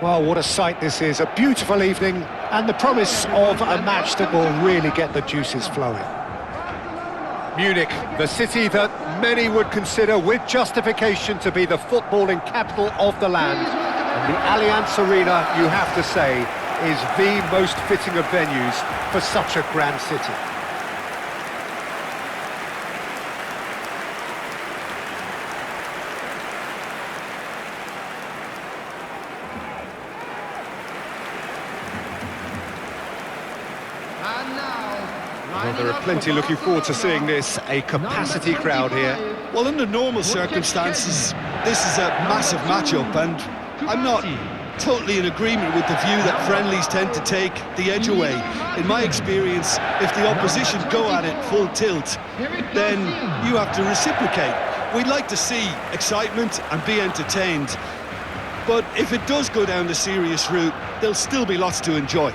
Well, what a sight this is. A beautiful evening and the promise of a match that will really get the juices flowing. Munich, the city that many would consider with justification to be the footballing capital of the land. And the Allianz Arena, you have to say, is the most fitting of venues for such a grand city. Well, there are plenty looking forward to seeing this, a capacity crowd here. Well, under normal circumstances, this is a massive matchup, and I'm not totally in agreement with the view that friendlies tend to take the edge away. In my experience, if the opposition go at it full tilt, then you have to reciprocate. We'd like to see excitement and be entertained, but if it does go down the serious route, there'll still be lots to enjoy.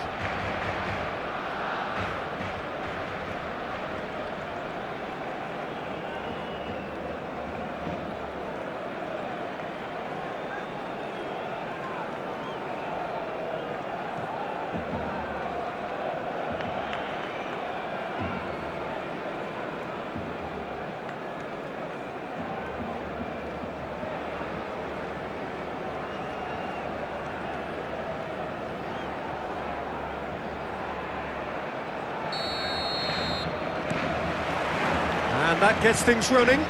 And that gets things running.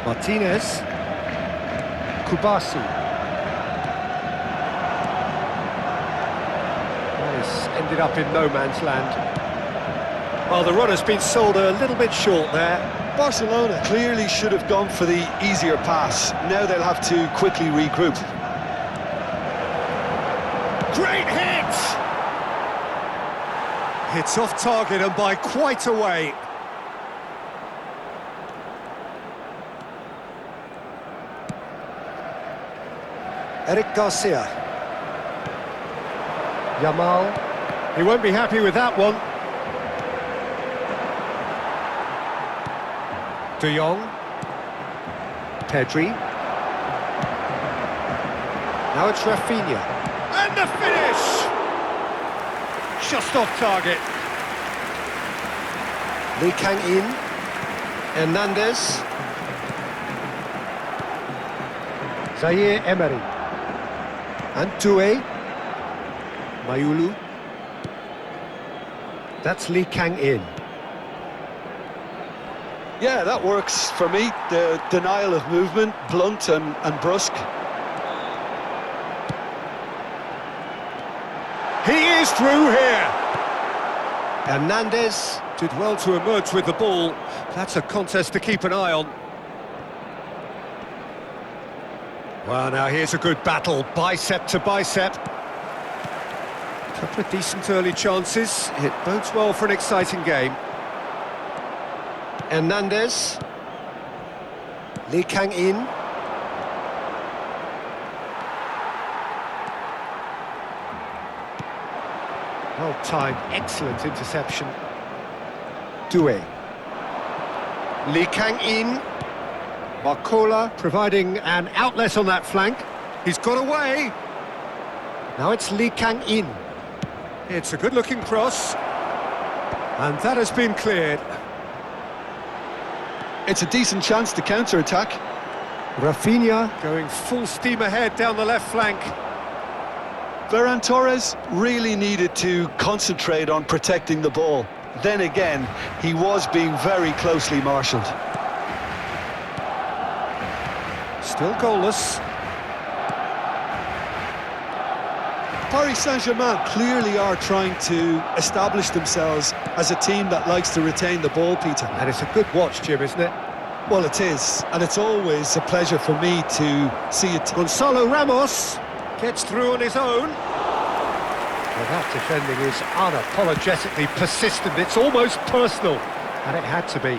Martinez. Kubasi. This ended up in no man's land. Well, the run has been sold a little bit short there. Barcelona clearly should have gone for the easier pass. Now they'll have to quickly regroup. Great hit! It's off target and by quite a way. Eric Garcia. Yamal. He won't be happy with that one. De Jong. Pedri. Now it's Rafinha. And the finish! Just off target. Lee Kang-in. Hernandez. Zaire Emery. And Touré. Mayulu. That's Lee Kang-in. Yeah, that works for me. The denial of movement, blunt and brusque. He is through here. Hernandez did well to emerge with the ball. That's a contest to keep an eye on. Well, now here's a good battle, bicep to bicep. Couple of decent early chances. It bodes well for an exciting game. Hernandez. Lee Kang-in. Well-timed, excellent interception. Doué. Lee Kang-in. Barcola providing an outlet on that flank. He's got away. Now it's Lee Kang-in. It's a good-looking cross. And that has been cleared. It's a decent chance to counter-attack. Rafinha going full steam ahead down the left flank. Ferran Torres really needed to concentrate on protecting the ball. Then again, he was being very closely marshalled. Still goalless. Paris Saint-Germain clearly are trying to establish themselves as a team that likes to retain the ball, Peter. And it's a good watch, Jim, isn't it? Well, it is, and it's always a pleasure for me to see it. Gonzalo Ramos gets through on his own. Well, that defending is unapologetically persistent. It's almost personal, and it had to be.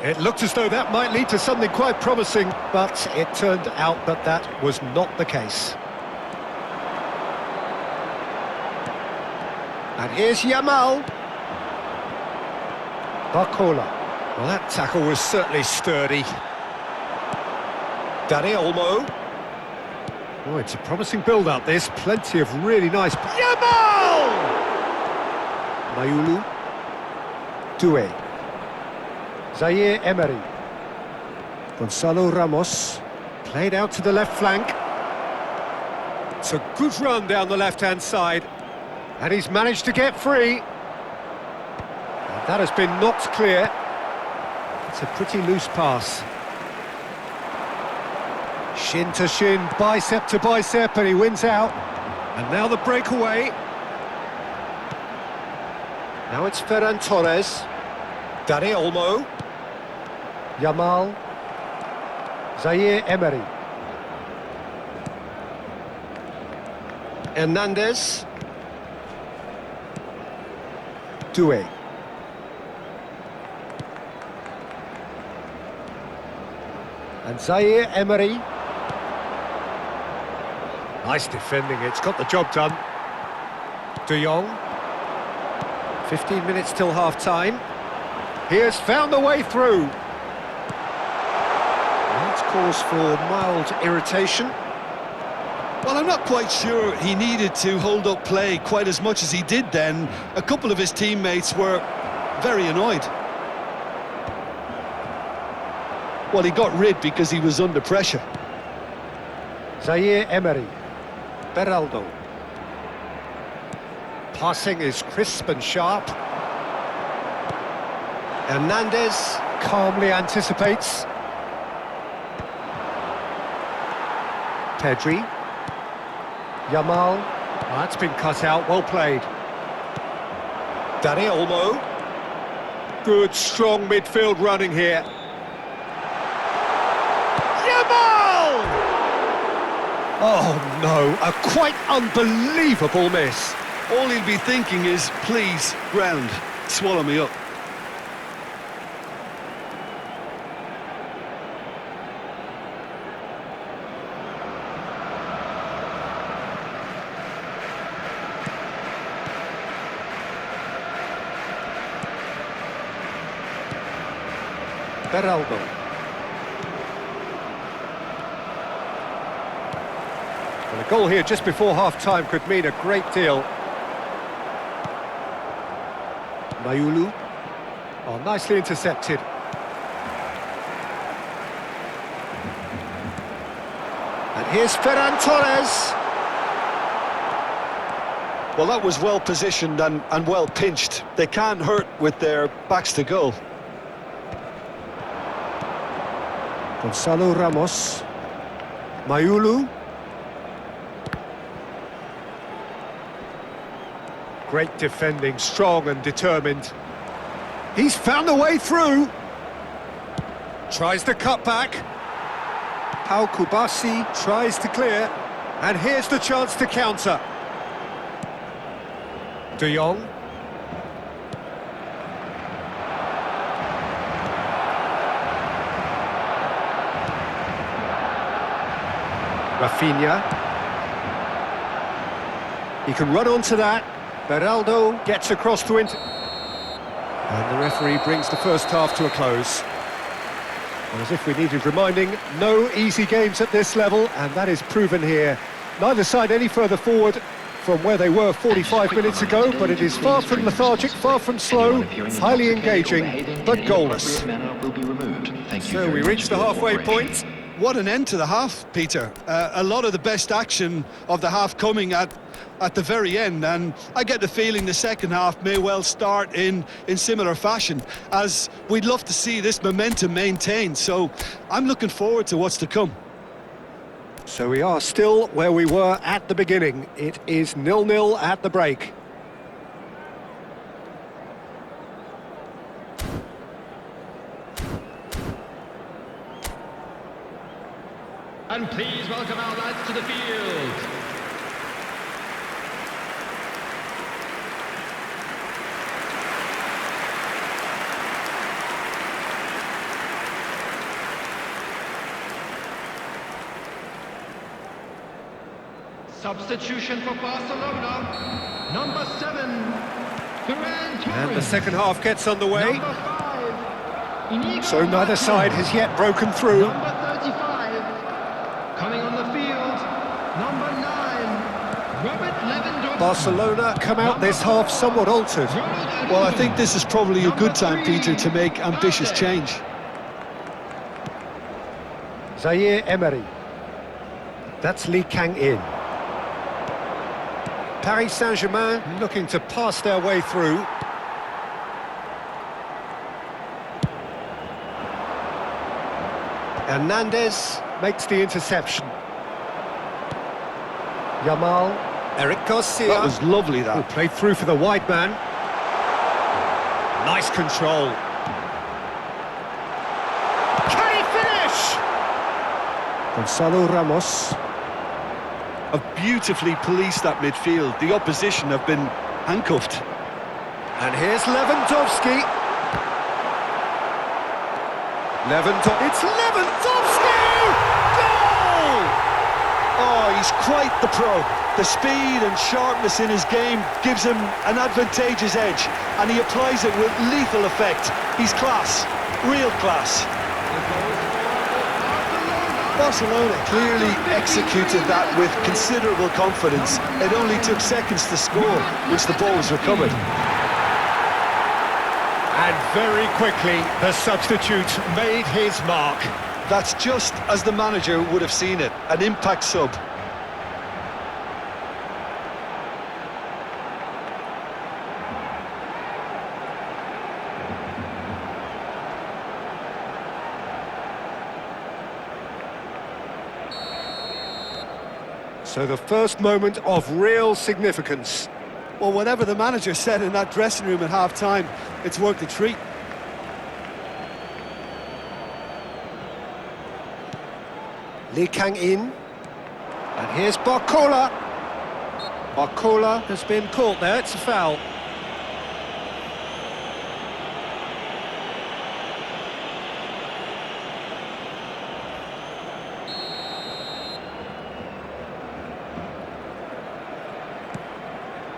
It looked as though that might lead to something quite promising, but it turned out that that was not the case. And here's Yamal. Barcola. Well, that tackle was certainly sturdy. Dani Olmo. Oh, it's a promising build-up, this. Plenty of really nice... Yamal! Mayulu. Doué. Zaire Emery. Gonzalo Ramos. Played out to the left flank. It's a good run down the left-hand side. And he's managed to get free. And that has been knocked clear. It's a pretty loose pass. Shin to shin, bicep to bicep, and he wins out. And now the breakaway. Now it's Ferran Torres. Dani Olmo. Yamal. Zaire Emery. Hernandez. Doué. And Zaire Emery. Nice defending, it's got the job done. De Jong. 15 minutes till half-time. He has found the way through. That's cause for mild irritation. Well, I'm not quite sure he needed to hold up play quite as much as he did then. A couple of his teammates were very annoyed. Well, he got rid because he was under pressure. Zaire Emery. Beraldo. Passing is crisp and sharp. Hernandez calmly anticipates. Pedri. Yamal. Oh, that's been cut out, well played. Dani Olmo. Good, strong midfield running here. Yamal! Oh no, a quite unbelievable miss. All he'll be thinking is, please, ground, swallow me up. Beraldo. Well, a goal here just before half-time could mean a great deal. Mayulu. Oh, nicely intercepted. And here's Ferran Torres. Well, that was well positioned and well pinched. They can't hurt with their backs to goal. Gonzalo Ramos. Mayulu. Great defending, strong and determined. He's found a way through. Tries to cut back. Pau Kubasi tries to clear. And here's the chance to counter. De Jong. Rafinha. He can run onto that. Beraldo gets across to Inter. And the referee brings the first half to a close. And as if we needed reminding, no easy games at this level, and that is proven here. Neither side any further forward from where they were 45 minutes ago, but it is far from lethargic, far from slow, highly engaging, but goalless. So we reach the halfway point. What an end to the half, Peter. A lot of the best action of the half coming at the very end, and I get the feeling the second half may well start in similar fashion, as we'd love to see this momentum maintained. So I'm looking forward to what's to come. So we are still where we were at the beginning. It is 0-0 at the break. And please welcome our lads to the field. Substitution for Barcelona, number 7, Ferran Torres. And the second half gets underway. Number 5, So neither side has yet broken through. Number 35. Coming on the field. Number 9. Robert Lewandowski. Barcelona come out this half somewhat altered. Well, I think this is probably a good time, Peter, to make ambitious change. Zaire Emery. That's Lee Kang-in. Paris Saint-Germain looking to pass their way through. Hernandez makes the interception. Yamal, Eric Garcia. That was lovely, Who that. played through for the wide man. Nice control. Can he finish? Gonzalo Ramos. Have beautifully policed that midfield. The opposition have been handcuffed. And here's Lewandowski. It's Lewandowski! Goal! Oh, he's quite the pro. The speed and sharpness in his game gives him an advantageous edge, and he applies it with lethal effect. He's class, real class. Barcelona clearly executed that with considerable confidence. It only took seconds to score once the ball was recovered. And very quickly, the substitute made his mark. That's just as the manager would have seen it, an impact sub. So the first moment of real significance. Well, whatever the manager said in that dressing room at half-time, it's worked a treat. Lee Kang-in. And here's Barcola. Barcola has been caught there, it's a foul.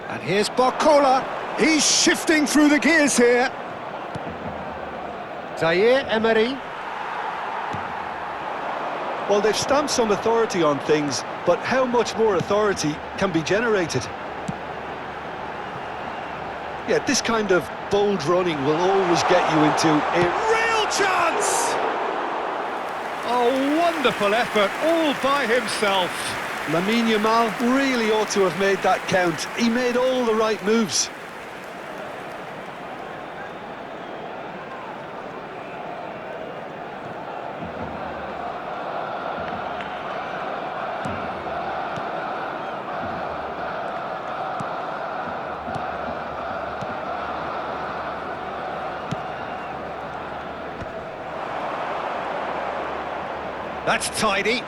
And here's Barcola. He's shifting through the gears here. Zaire Emery. Well, they've stamped some authority on things, but how much more authority can be generated? Yeah, this kind of bold running will always get you into a Real chance! Oh, wonderful effort, all by himself. Lamine Yamal really ought to have made that count. He made all the right moves. That's tidy.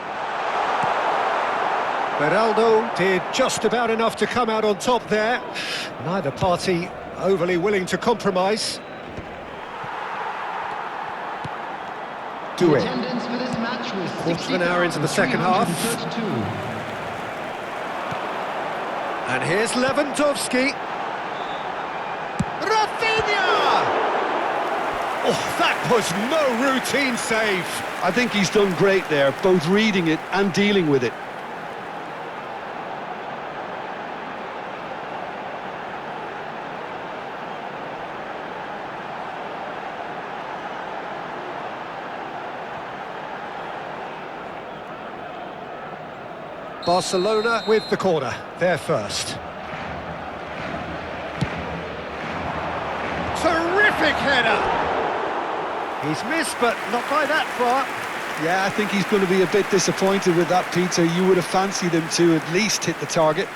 Beraldo did just about enough to come out on top there. Neither party overly willing to compromise. Do it. Attendance for this match was Quarter of an hour into the second half. 60,332. And here's Lewandowski. Rafinha! Oh, that was no routine save. I think he's done great there, both reading it and dealing with it. Barcelona with the corner, they're first. Terrific header! He's missed, but not by that far. Yeah, I think he's going to be a bit disappointed with that, Peter. You would have fancied him to at least hit the target.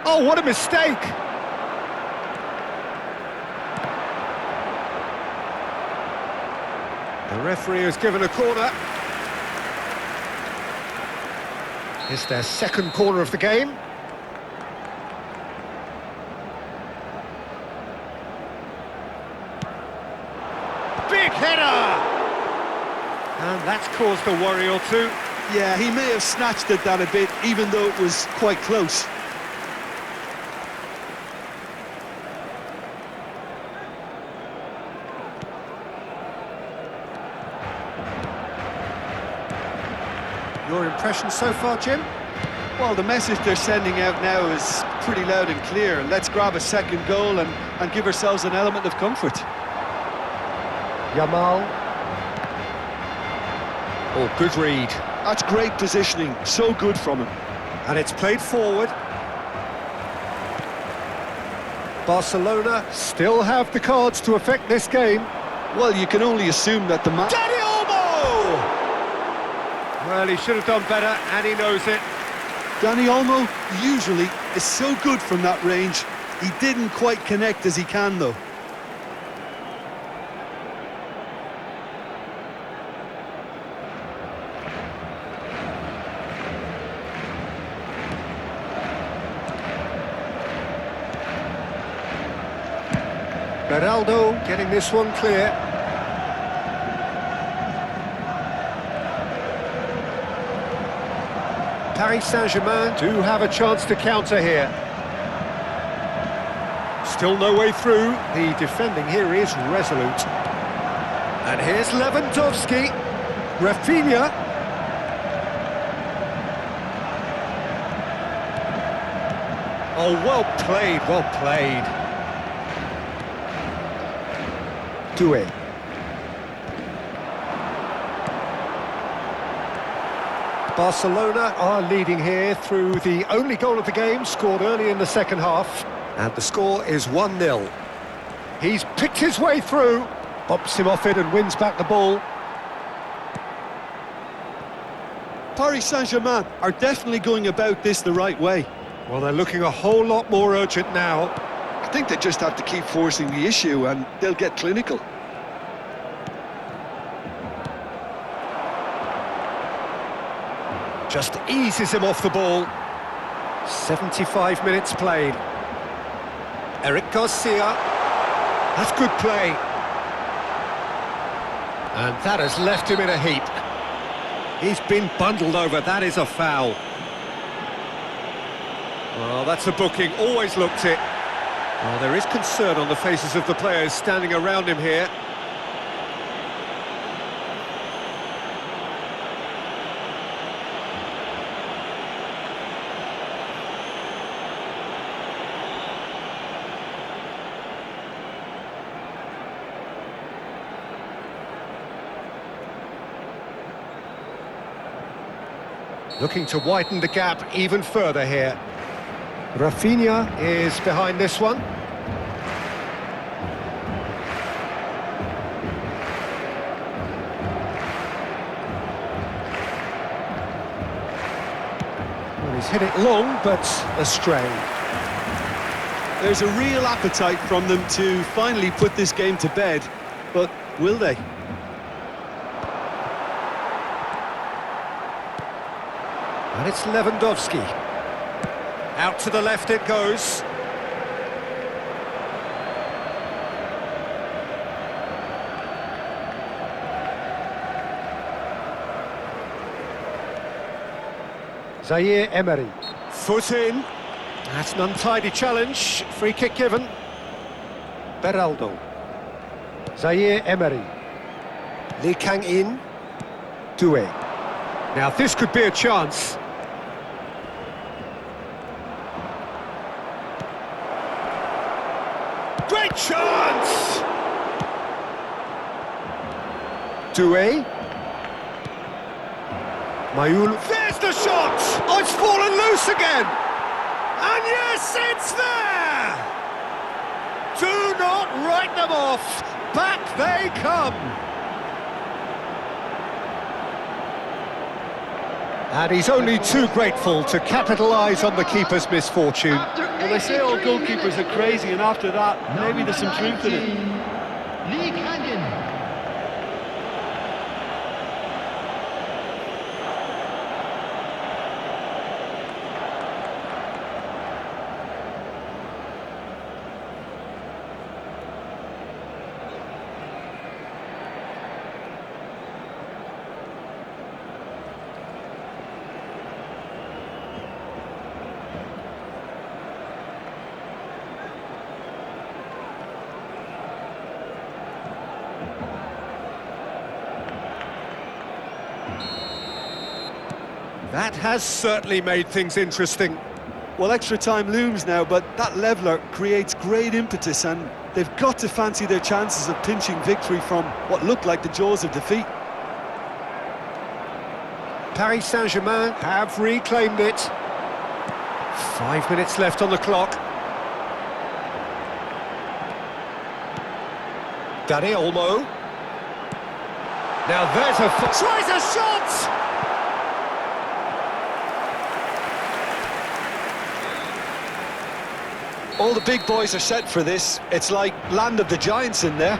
Oh, what a mistake! The referee has given a corner. It's their second corner of the game. Big header! And that's caused a worry or two. Yeah, he may have snatched at that a bit, even though it was quite close. Your impression so far, Jim? Well, the message they're sending out now is pretty loud and clear. Let's grab a second goal and give ourselves an element of comfort. Yamal. Oh, good read. That's great positioning, so good from him. And it's played forward. Barcelona still have the cards to affect this game. Well, you can only assume that the man... Dani Olmo! Well, he should have done better, and he knows it. Dani Olmo usually is so good from that range. He didn't quite connect as he can, though. Beraldo getting this one clear. Paris Saint-Germain do have a chance to counter here. Still no way through. The defending here is resolute. And here's Lewandowski. Rafinha. Oh, well played, well played. Doué. Barcelona are leading here through the only goal of the game, scored early in the second half. And the score is 1-0. He's picked his way through, bops him off it and wins back the ball. Paris Saint-Germain are definitely going about this the right way. Well, they're looking a whole lot more urgent now. I think they just have to keep forcing the issue and they'll get clinical. Just eases him off the ball. 75 minutes played. Eric Garcia. That's good play. And that has left him in a heap. He's been bundled over. That is a foul. Well, that's a booking. Always looked it. Well, there is concern on the faces of the players standing around him here. Looking to widen the gap even further here. Rafinha is behind this one. Well, he's hit it long, but astray. There's a real appetite from them to finally put this game to bed, but will they? And it's Lewandowski. Out to the left it goes. Zaire Emery. Foot in. That's an untidy challenge. Free kick given. Beraldo. Zaire Emery. Lee Kang-in. Doué. Now this could be a chance. Great chance! Doué. Mayul. There's the shot! Oh, it's fallen loose again! And yes, it's there! Do not write them off. Back they come. And he's only too grateful to capitalise on the keeper's misfortune. Well, they say all goalkeepers are crazy, and after that, maybe there's some truth in it. Lee Canyon. That has certainly made things interesting. Well, extra time looms now, but that leveller creates great impetus, and they've got to fancy their chances of pinching victory from what looked like the jaws of defeat. Paris Saint-Germain have reclaimed it. 5 minutes left on the clock. Dani Olmo. Now there's a... tries a shot! All the big boys are set for this. It's like land of the giants in there.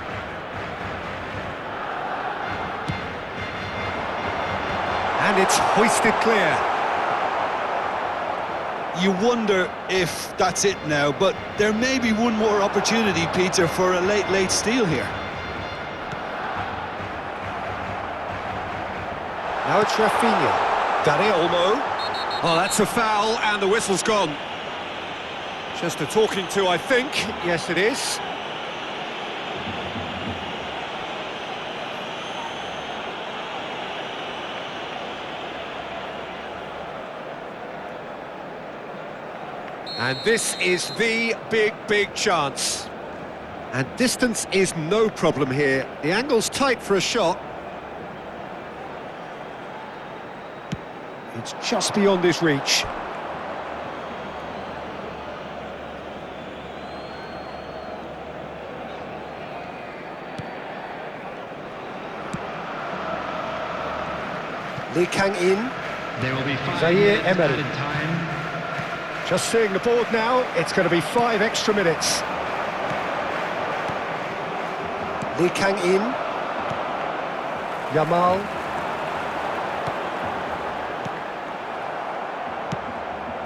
And it's hoisted clear. You wonder if that's it now, but there may be one more opportunity, Peter, for a late steal here. Now it's Rafinha. Dani Olmo. Oh, that's a foul, and the whistle's gone. Just a talking to, I think. Yes, it is. And this is the big chance. And distance is no problem here. The angle's tight for a shot. It's just beyond his reach. Lee Kang-in. There will be 5 Zaire minutes Emery. added time. Just seeing the board now, it's going to be 5 extra minutes. Lee Kang-in. Yamal.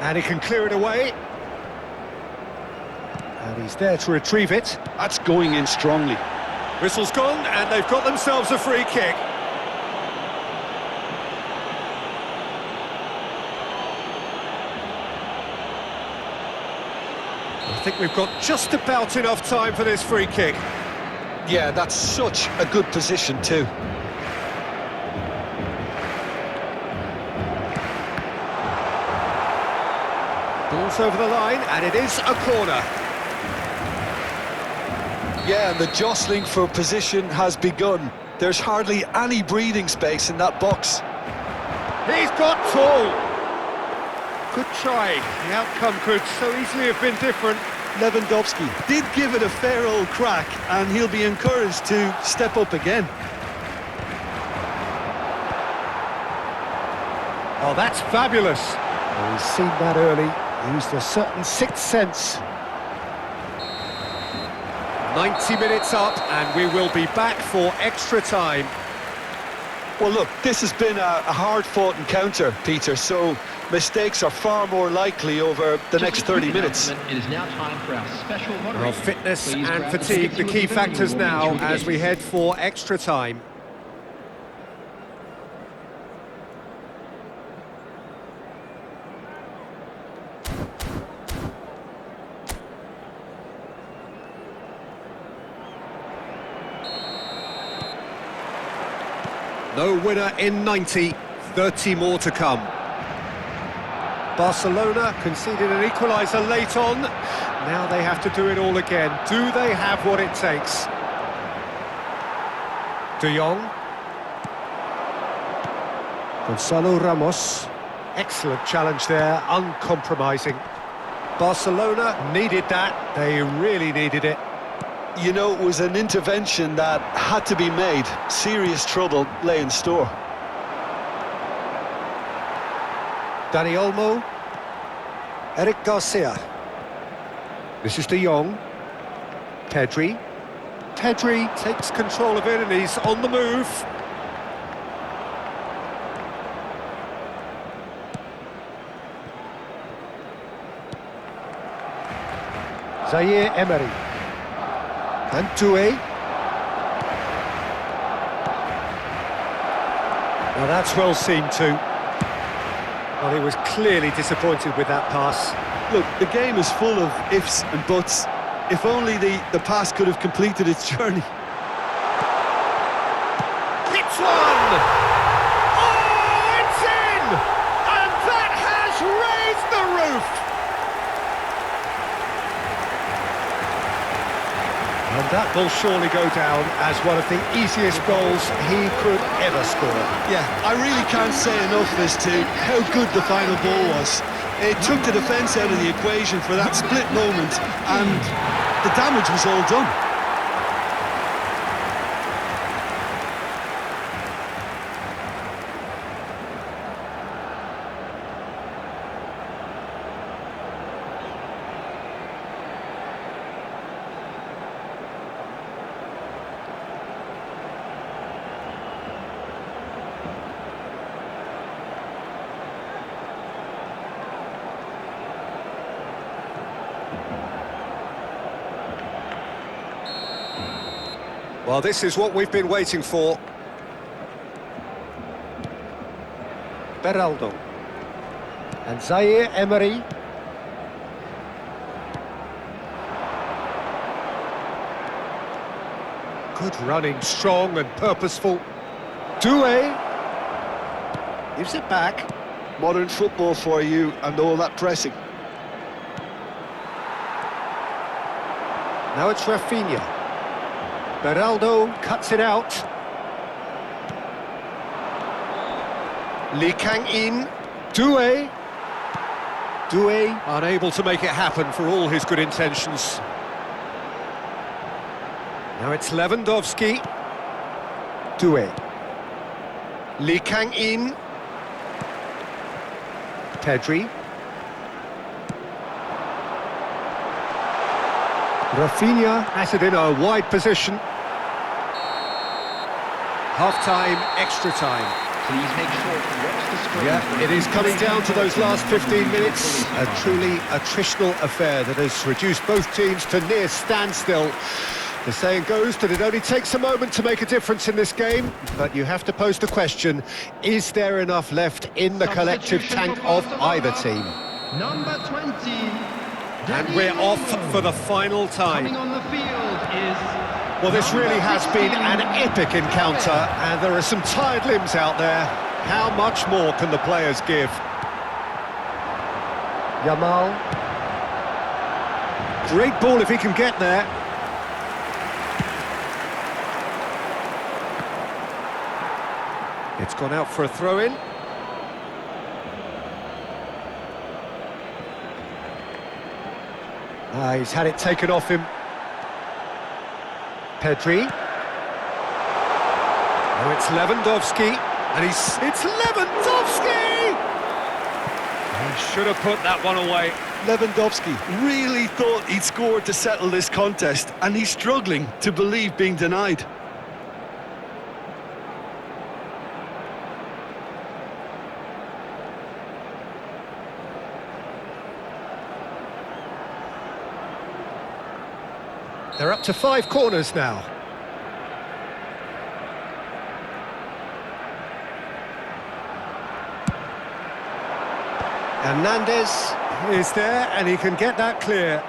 And he can clear it away. And he's there to retrieve it. That's going in strongly. Whistle's gone, and they've got themselves a free kick. I think we've got just about enough time for this free kick. Yeah, that's such a good position too. Ball's over the line, and it is a corner. Yeah, and the jostling for position has begun. There's hardly any breathing space in that box. He's got tall. Good try. The outcome could so easily have been different. Lewandowski did give it a fair old crack, and he'll be encouraged to step up again. Oh, that's fabulous. Oh, he's seen that early. Used a certain sixth sense. 90 minutes up, and we will be back for extra time. Well, look, this has been a hard-fought encounter, Peter, so mistakes are far more likely over the next 30 minutes. It is now time for our special moderator. Well, fitness Please and grab the fatigue, tickets the you key will be voting factors for now during the as we game. head for extra time. No winner in 90, 30 more to come. Barcelona conceded an equalizer late on. Now they have to do it all again. Do they have what it takes? De Jong. Gonzalo Ramos. Excellent challenge there, uncompromising. Barcelona needed that. They really needed it. You know, it was an intervention that had to be made. Serious trouble lay in store. Dani Olmo. Eric Garcia. This is De Jong. Pedri. Pedri takes control of it and he's on the move. Zaire Emery. And Doué. Well, that's well seen too. Well, he was clearly disappointed with that pass. Look, the game is full of ifs and buts. If only the pass could have completed its journey. Hits one! Oh! That will surely go down as one of the easiest goals he could ever score. Yeah, I really can't say enough as to how good the final ball was. It took the defence out of the equation for that split moment, and the damage was all done. Well, this is what we've been waiting for. Beraldo. And Zaire Emery. Good running, strong and purposeful. Doué. Gives it back. Modern football for you and all that pressing. Now it's Rafinha. Beraldo cuts it out. Lee Kang-in. Doué. Doué unable to make it happen for all his good intentions. Now it's Lewandowski. Doué. Lee Kang-in. Pedri. Rafinha has it in a wide position. Half-time, extra time. Please make sure to watch the screen. Yeah, it is coming down to those last 15 minutes. A truly attritional affair that has reduced both teams to near standstill. The saying goes that it only takes a moment to make a difference in this game, but you have to pose the question, is there enough left in the collective tank of either team? Number 20. And we're off for the final time. Coming on the field is... Well, this really has been an epic encounter, and there are some tired limbs out there. How much more can the players give? Yamal. Great ball if he can get there. It's gone out for a throw-in. He's had it taken off him. Pedri. Now it's Lewandowski, and it's Lewandowski! He should have put that one away. Lewandowski really thought he'd scored to settle this contest, and he's struggling to believe being denied. They're up to 5 corners now. Hernandez is there, and he can get that clear.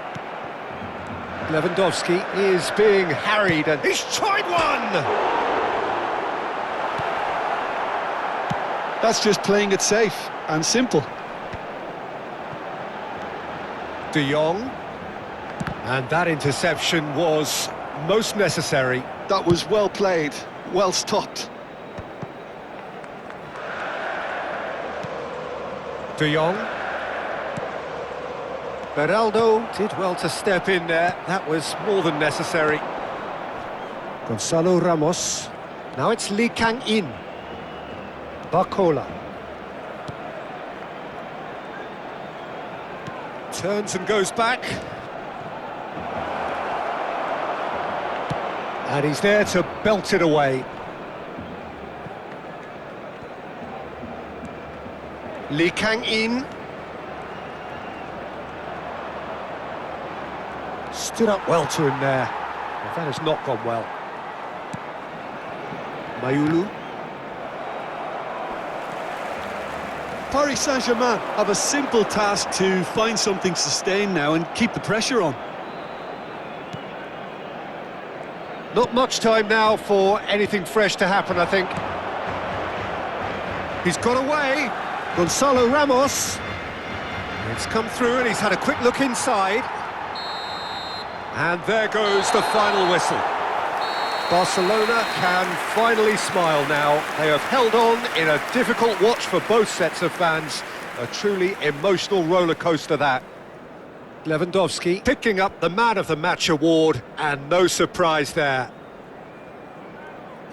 Lewandowski is being harried, and he's tried one! That's just playing it safe and simple. De Jong. And that interception was most necessary. That was well played, well stopped. De Jong. Beraldo did well to step in there. That was more than necessary. Gonzalo Ramos. Now it's Lee Kang-in. Barcola. Turns and goes back. And he's there to belt it away. Lee Kang-in. Stood up well to him there. Well, that has not gone well. Mayulu. Paris Saint-Germain have a simple task to find something sustained now and keep the pressure on. Not much time now for anything fresh to happen, I think. He's got away. Gonzalo Ramos. It's come through and he's had a quick look inside. And there goes the final whistle. Barcelona can finally smile now. They have held on in a difficult watch for both sets of fans. A truly emotional roller coaster that. Lewandowski picking up the Man of the Match award, and no surprise there.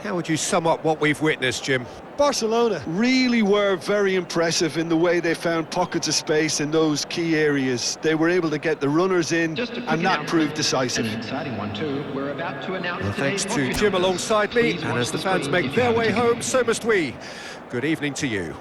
How would you sum up what we've witnessed, Jim? Barcelona really were very impressive in the way they found pockets of space in those key areas. They were able to get the runners in, and that proved decisive. An exciting one too. We're about to announce Well, thanks today's to Jim numbers. alongside me, Please and watch as the the fans screen make if you their have a way ticket. home, so must we. Good evening to you.